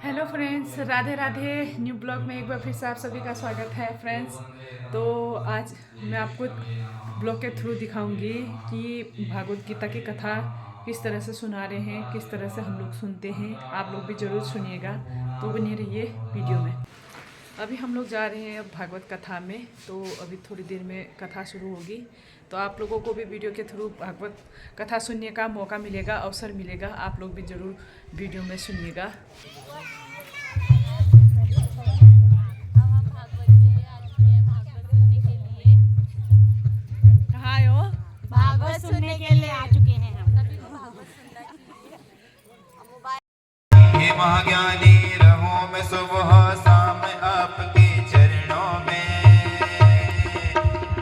Hello friends, Radhe Radhe. New blog में एक बार फिर से आप सभी का स्वागत है फ्रेंड्स। तो आज मैं आपको ब्लॉग के थ्रू दिखाऊंगी कि भागवत गीता की कथा किस तरह से सुना रहे हैं, किस तरह से हम लोग सुनते हैं। आप लोग भी ज़रूर सुनिएगा, तो बने रहिए वीडियो में। अभी हम लोग जा रहे हैं अब भागवत कथा में, तो अभी थोड़ी देर में कथा शुरू होगी। तो आप लोगों को भी वीडियो के थ्रू भागवत कथा सुनने का मौका मिलेगा, अवसर मिलेगा। आप लोग भी ज़रूर वीडियो में सुनिएगा। कहाँ आए हो? भागवत सुनने के लिए आ चुके हैं हम। हे महाज्ञानी रहो मैं सुबह शाम आपके चरणों में।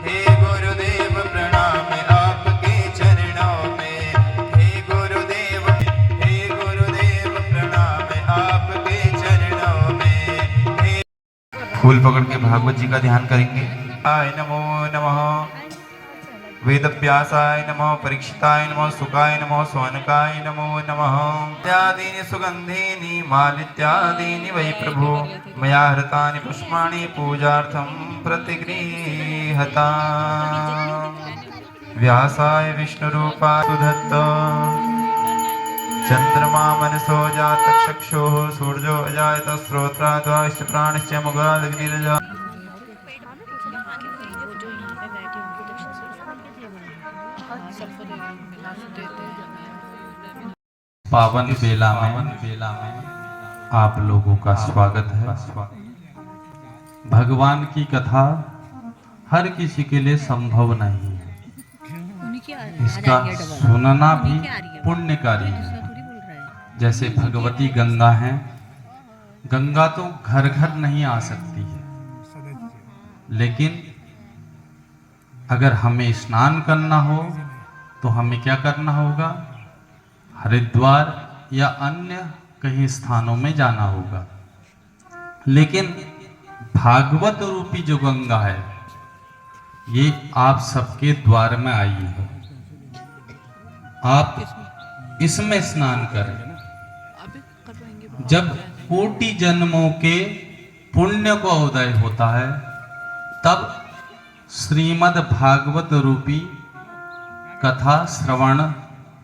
हे गुरुदेव प्रणाम आपके चरणों में। हे गुरुदेव प्रणाम आपके चरणों में। हे फूल पकड़ के भागवत जी का ध्यान करेंगे। आय नमो नमः वेदव्यासाय नमः परीक्षिताय नमः सुखाय नमः सौनकाय नमो नमः। इत्यादीनि सुगन्धीनि मालित्यादीनि वै प्रभो मया हृतानि पुष्पाणि पूजार्थं प्रतिगृह्यता। व्यासाय विष्णुरूपाय सुधत्त चन्द्रमा मनसो जातः चक्षुः सूर्यो अजायत श्रोत्राद्वाश्च प्राणश्च मुखादग्निर्जा। पावन बेला में आप लोगों का स्वागत है। भगवान की कथा हर किसी के लिए संभव नहीं है। इसका सुनना भी पुण्यकारी है। जैसे भगवती गंगा है, गंगा तो घर घर नहीं आ सकती है, लेकिन अगर हमें स्नान करना हो तो हमें क्या करना होगा? हरिद्वार या अन्य कहीं स्थानों में जाना होगा। लेकिन भागवत रूपी जो गंगा है, ये आप सबके द्वार में आई है। आप इसमें स्नान करें। जब कोटि जन्मों के पुण्य का उदय होता है, तब श्रीमद् भागवत रूपी कथा श्रवण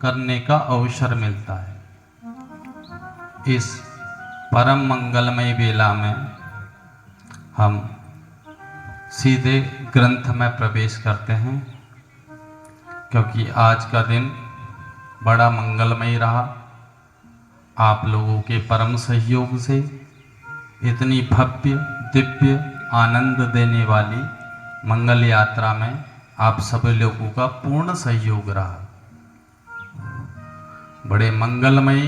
करने का अवसर मिलता है। इस परम मंगलमय बेला में हम सीधे ग्रंथ में प्रवेश करते हैं, क्योंकि आज का दिन बड़ा मंगलमय रहा। आप लोगों के परम सहयोग से इतनी भव्य दिव्य आनंद देने वाली मंगल यात्रा में आप सभी लोगों का पूर्ण सहयोग रहा। बड़े मंगलमय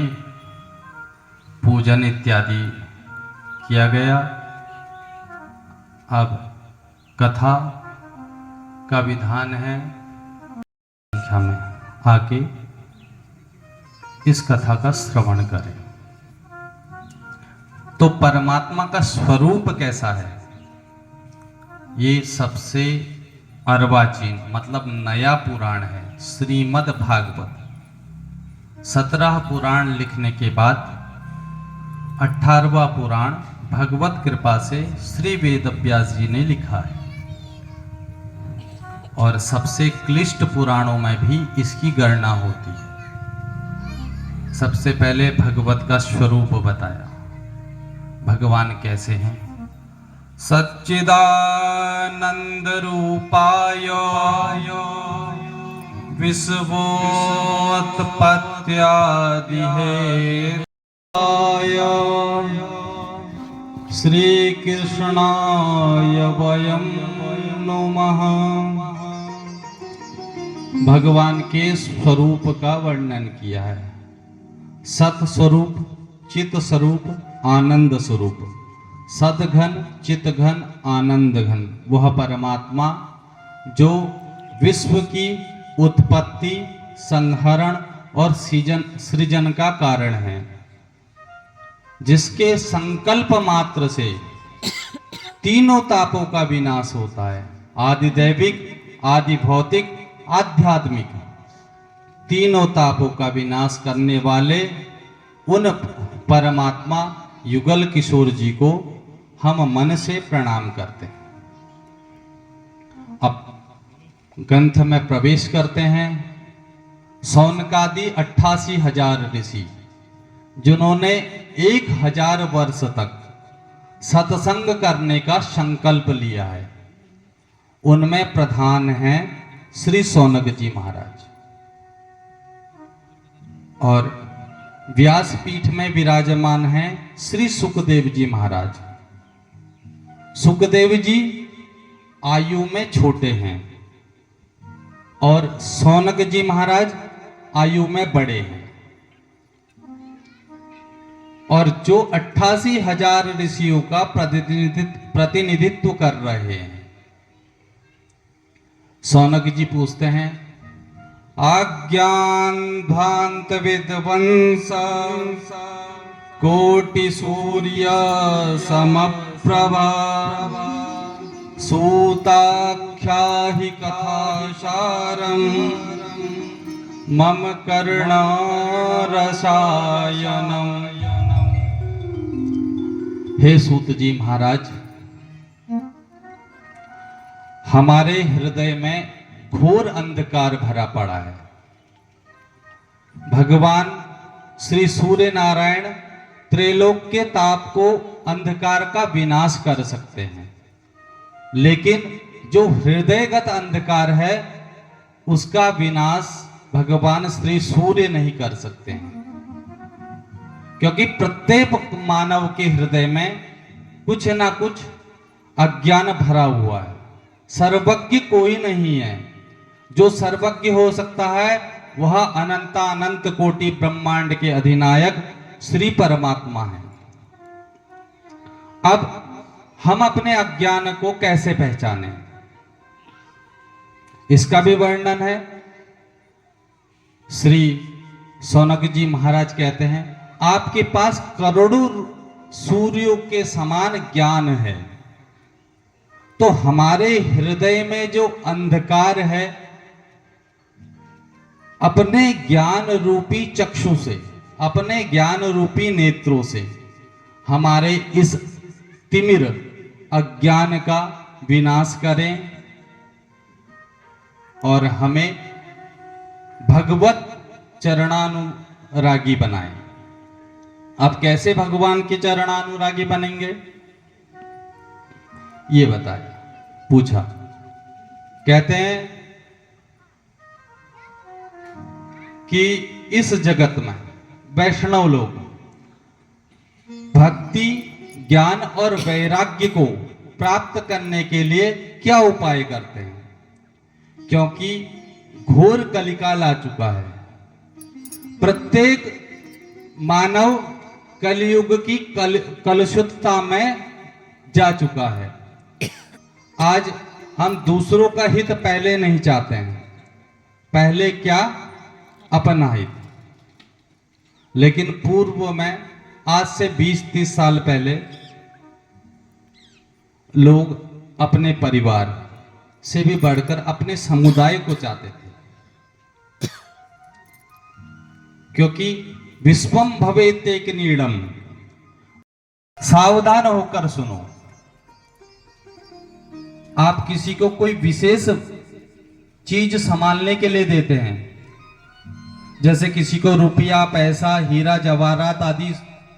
पूजन इत्यादि किया गया। अब कथा का विधान है, संख्या में आके इस कथा का श्रवण करें। तो परमात्मा का स्वरूप कैसा है, ये सबसे अर्वाचीन मतलब नया पुराण है श्रीमद् भागवत। 17 पुराण लिखने के बाद 18वां पुराण भगवत कृपा से श्री वेदव्यास जी ने लिखा है। और सबसे क्लिष्ट पुराणों में भी इसकी गणना होती है। सबसे पहले भगवत का स्वरूप बताया, भगवान कैसे हैं। सच्चिदानंद रूपाय विश्वोत्पत्त्यादिहेतवे श्री कृष्णाय वयं नमः। भगवान के स्वरूप का वर्णन किया है। सत स्वरूप, चित स्वरूप, आनंद स्वरूप। सदघन, चितघन, आनंद घन, वह परमात्मा जो विश्व की उत्पत्ति, संहरण और सृजन का कारण है, जिसके संकल्प मात्र से तीनों तापों का विनाश होता है। आदि दैविक, आदि भौतिक, आध्यात्मिक। तीनों तापों का विनाश करने वाले उन परमात्मा युगल किशोर जी को हम मन से प्रणाम करते हैं। अब ग्रंथ में प्रवेश करते हैं। सौनकादि 88,000 ऋषि जिन्होंने 1,000 वर्ष तक सत्संग करने का संकल्प लिया है, उनमें प्रधान हैं श्री सौनक जी महाराज। और व्यासपीठ में विराजमान हैं श्री सुखदेव जी महाराज। सुखदेव जी आयु में छोटे हैं और सौनक जी महाराज आयु में बड़े हैं। और जो 88,000 ऋषियों का प्रतिनिधित्व कर रहे हैं, सौनक जी पूछते हैं, अज्ञान भांत विद्वंस कोटि सूर्य समप्रभा सूताख्या हि कथासारम मम कर्ण रसायनम। हे सूत जी महाराज, हमारे हृदय में घोर अंधकार भरा पड़ा है। भगवान श्री सूर्य नारायण त्रैलोक के ताप को, अंधकार का विनाश कर सकते हैं, लेकिन जो हृदयगत अंधकार है उसका विनाश भगवान श्री सूर्य नहीं कर सकते हैं। क्योंकि प्रत्येक मानव के हृदय में कुछ ना कुछ अज्ञान भरा हुआ है। सर्वज्ञ कोई नहीं है। जो सर्वज्ञ हो सकता है वह अनंत कोटि ब्रह्मांड के अधिनायक श्री परमात्मा है। अब हम अपने अज्ञान को कैसे पहचानें, इसका भी वर्णन है। श्री सौनक जी महाराज कहते हैं, आपके पास करोड़ों सूर्यों के समान ज्ञान है, तो हमारे हृदय में जो अंधकार है, अपने ज्ञान रूपी चक्षु से, अपने ज्ञान रूपी नेत्रों से हमारे इस तिमिर अज्ञान का विनाश करें और हमें भगवत चरणानुरागी बनाएं। आप कैसे भगवान के चरणानुरागी बनेंगे, ये बताया। पूछा, कहते हैं कि इस जगत में वैष्णव लोग भक्ति, ज्ञान और वैराग्य को प्राप्त करने के लिए क्या उपाय करते हैं, क्योंकि घोर कलिकाल आ चुका है। प्रत्येक मानव कलयुग की कलुषितता में जा चुका है। आज हम दूसरों का हित पहले नहीं चाहते हैं, पहले क्या, अपना हित। लेकिन पूर्व में, आज से 20-30 साल पहले, लोग अपने परिवार से भी बढ़कर अपने समुदाय को चाहते थे, क्योंकि विश्वम भवेत एक नीड़म। सावधान होकर सुनो। आप किसी को कोई विशेष चीज संभालने के लिए देते हैं, जैसे किसी को रुपया, पैसा, हीरा जवाहरात आदि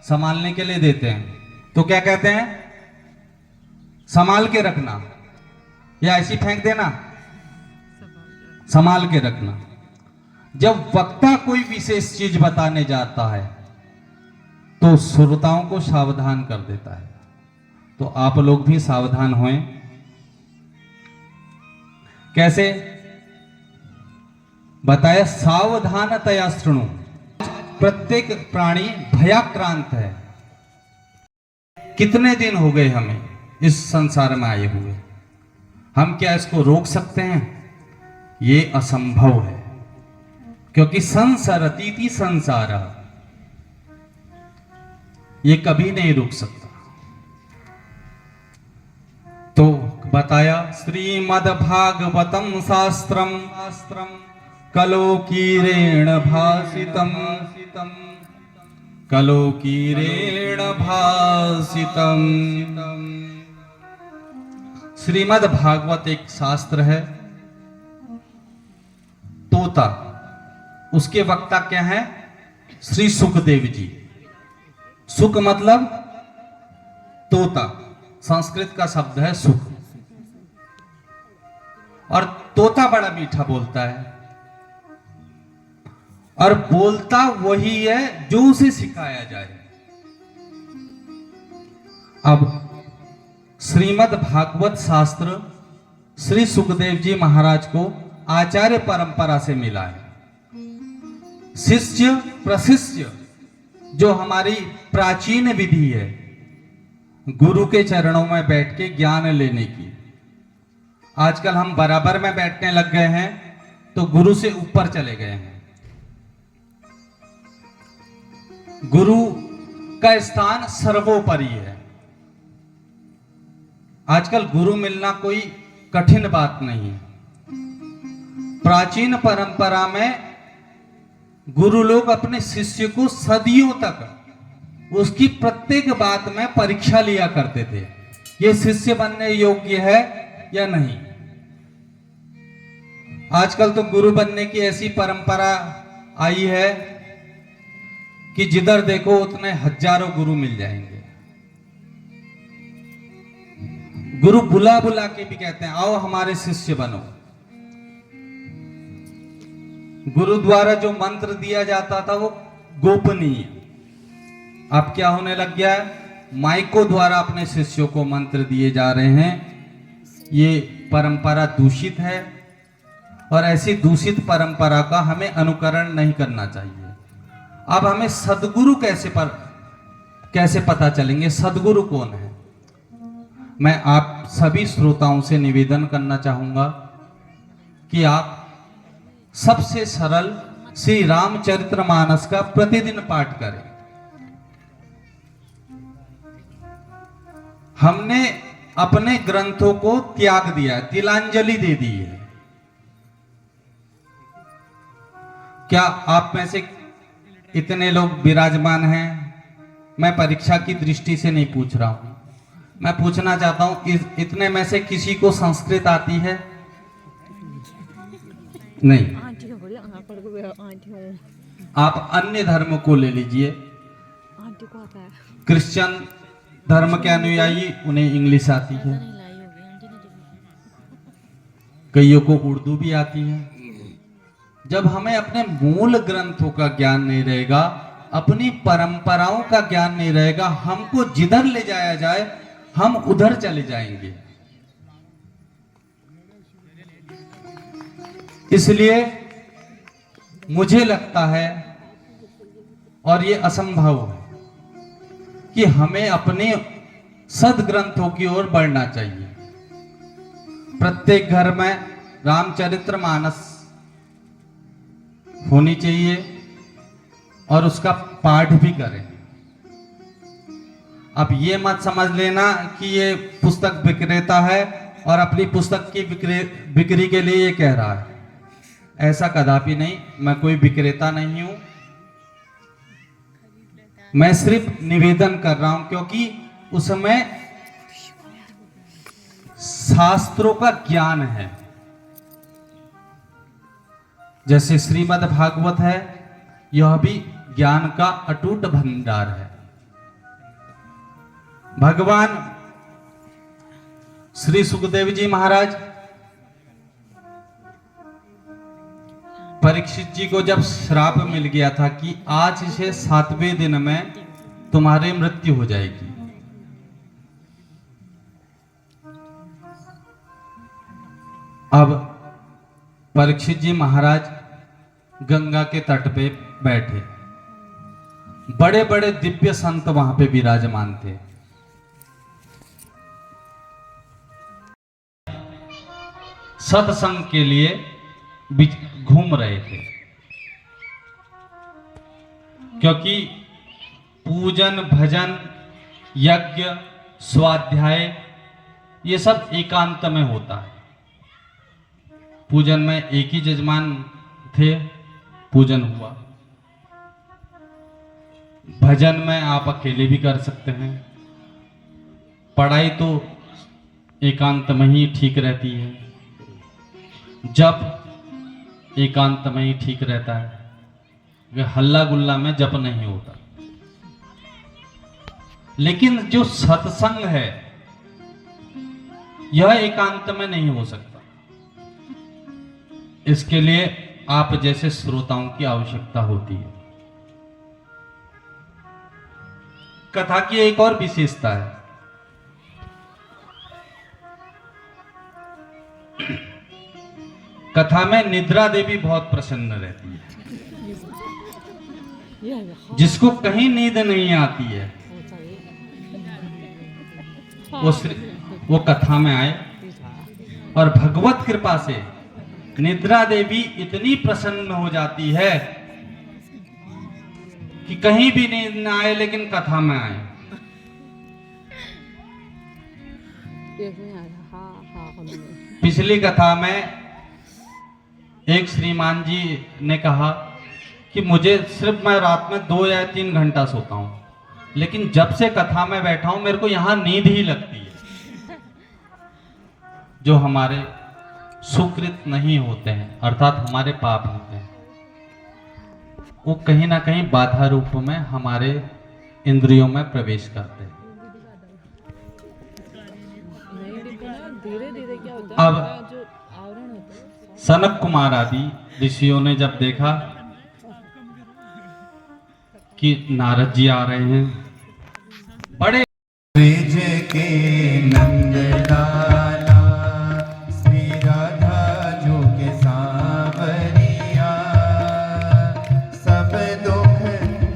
संभालने के लिए देते हैं, तो क्या कहते हैं, संभाल के रखना, या ऐसी फेंक देना, संभाल के रखना। जब वक्ता कोई विशेष चीज बताने जाता है तो श्रोताओं को सावधान कर देता है। तो आप लोग भी सावधान हों। कैसे बताया, सावधानतया शृणु। प्रत्येक प्राणी भयाक्रांत है। कितने दिन हो गए हमें इस संसार में आए हुए, हम क्या इसको रोक सकते हैं? ये असंभव है, क्योंकि संसरतीति संसार, ये कभी नहीं रुक सकता। तो बताया, श्रीमद् भागवतम शास्त्रम कलोकीरेण भासितम कलोकीरेण भासितम्। श्रीमद् भागवत एक शास्त्र है। तोता, उसके वक्ता क्या है? श्री सुखदेव जी। सुख मतलब तोता, संस्कृत का शब्द है सुख। और तोता बड़ा मीठा बोलता है, और बोलता वही है जो उसे सिखाया जाए। अब श्रीमद् भागवत शास्त्र श्री सुखदेव जी महाराज को आचार्य परंपरा से मिला है। शिष्य प्रशिष्य जो हमारी प्राचीन विधि है, गुरु के चरणों में बैठ के ज्ञान लेने की। आजकल हम बराबर में बैठने लग गए हैं, तो गुरु से ऊपर चले गए हैं। गुरु का स्थान सर्वोपरि है। आजकल गुरु मिलना कोई कठिन बात नहीं है। प्राचीन परंपरा में गुरु लोग अपने शिष्य को सदियों तक उसकी प्रत्येक बात में परीक्षा लिया करते थे, ये शिष्य बनने योग्य है या नहीं। आजकल तो गुरु बनने की ऐसी परंपरा आई है कि जिधर देखो उतने हजारों गुरु मिल जाएंगे। गुरु बुला बुला के भी कहते हैं आओ हमारे शिष्य बनो। गुरु द्वारा जो मंत्र दिया जाता था वो गोपनीय, अब क्या होने लग गया है? माइकों द्वारा अपने शिष्यों को मंत्र दिए जा रहे हैं। ये परंपरा दूषित है, और ऐसी दूषित परंपरा का हमें अनुकरण नहीं करना चाहिए। अब हमें सदगुरु कैसे पता चलेंगे? सदगुरु कौन है? मैं आप सभी श्रोताओं से निवेदन करना चाहूंगा कि आप सबसे सरल श्री रामचरितमानस का प्रतिदिन पाठ करें। हमने अपने ग्रंथों को त्याग दिया, तिलांजलि दे दी है। क्या आप में से इतने लोग विराजमान हैं? मैं परीक्षा की दृष्टि से नहीं पूछ रहा हूं, मैं पूछना चाहता हूं इतने में से किसी को संस्कृत आती है? नहीं। आप अन्य धर्म को ले लीजिए। क्रिश्चियन धर्म के अनुयायी, उन्हें इंग्लिश आती है, कईयों को उर्दू भी आती है। जब हमें अपने मूल ग्रंथों का ज्ञान नहीं रहेगा, अपनी परंपराओं का ज्ञान नहीं रहेगा, हमको जिधर ले जाया जाए हम उधर चले जाएंगे। इसलिए मुझे लगता है, और ये असंभव है, कि हमें अपने सदग्रंथों की ओर बढ़ना चाहिए। प्रत्येक घर में रामचरितमानस होनी चाहिए और उसका पाठ भी करें। अब ये मत समझ लेना कि ये पुस्तक विक्रेता है और अपनी पुस्तक की बिक्री के लिए ये कह रहा है। ऐसा कदापि नहीं, मैं कोई विक्रेता नहीं हूं। मैं सिर्फ निवेदन कर रहा हूं, क्योंकि उसमें शास्त्रों का ज्ञान है। जैसे श्रीमद् भागवत है, यह भी ज्ञान का अटूट भंडार है। भगवान श्री सुखदेव जी महाराज परीक्षित जी को जब श्राप मिल गया था कि आज से 7वें दिन में तुम्हारी मृत्यु हो जाएगी, अब परीक्षित जी महाराज गंगा के तट पे बैठे, बड़े बड़े दिव्य संत वहां पे विराजमान थे। सत्संग के लिए घूम रहे थे, क्योंकि पूजन भजन यज्ञ स्वाध्याय ये सब एकांत में होता है। पूजन में एक ही जजमान थे, पूजन हुआ। भजन में आप अकेले भी कर सकते हैं। पढ़ाई तो एकांत में ही ठीक रहती है, जप एकांत में ही ठीक रहता है, वे हल्ला गुल्ला में जप नहीं होता। लेकिन जो सत्संग है यह एकांत में नहीं हो सकता। इसके लिए आप जैसे श्रोताओं की आवश्यकता होती है। कथा की एक और विशेषता है, कथा में निद्रा देवी बहुत प्रसन्न रहती है। जिसको कहीं नींद नहीं आती है वो कथा में आए, और भगवत कृपा से निद्रा देवी इतनी प्रसन्न हो जाती है कि कहीं भी नींद ना आए लेकिन कथा में आए। पिछली कथा में एक श्रीमान जी ने कहा कि मुझे सिर्फ मैं रात में 2 या 3 घंटा सोता हूं, लेकिन जब से कथा में बैठा हूं मेरे को यहां नींद ही लगती है। जो हमारे सुकृत नहीं होते हैं, अर्थात हमारे पाप होते हैं, वो कहीं ना कहीं बाधा रूप में हमारे इंद्रियों में प्रवेश करते हैं। अब सनक कुमार आदि ऋषियों ने जब देखा कि नारद जी आ रहे हैं, बड़े ब्रिज के नंद लाला श्री राधा जो के सांवरिया, सब दुख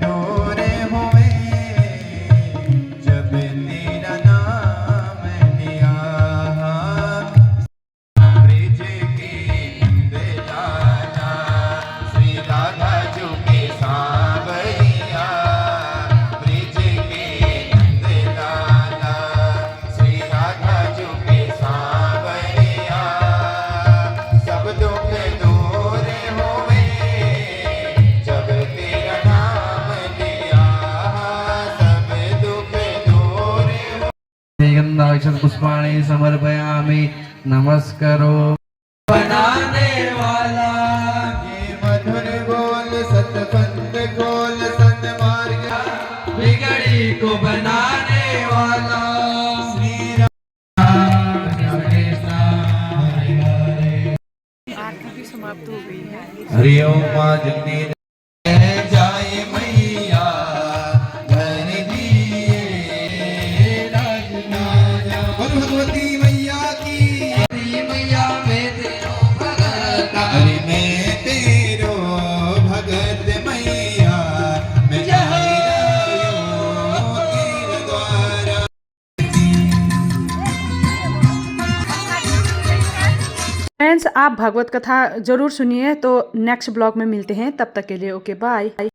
दूर हुए जब तेरा नाम लिया। ब्रिज के नंद लाला श्री राधा जो के सांवरिया, ब्रिज के नंद लाला श्री राधा जो के सांवरिया, सब दुख दूर हुए जब तेरा नाम लिया, सब दुख दूर हुए। गंधाक्षत पुष्पाणि समर्पयामि, नमस्करो बनाने वाला, ये मधुर बोल सतपंथ खोल सन्मार्ग, बिगड़ी को बनाने वाला श्री राम कृष्ण हरे हरे। आरती भी समाप्त हो गई है। हरि ओम मां जगनी जाए मैया घर दिए राजनाया। बोल भगवती मैया की, हरि मैया मैं तेरो भगत, हरि मैं तेरो भगत मैया, मैं जायो तेरे द्वारा। फ्रेंड्स, आप भागवत कथा जरूर सुनिए। तो नेक्स्ट ब्लॉग में मिलते हैं, तब तक के लिए ओके बाय।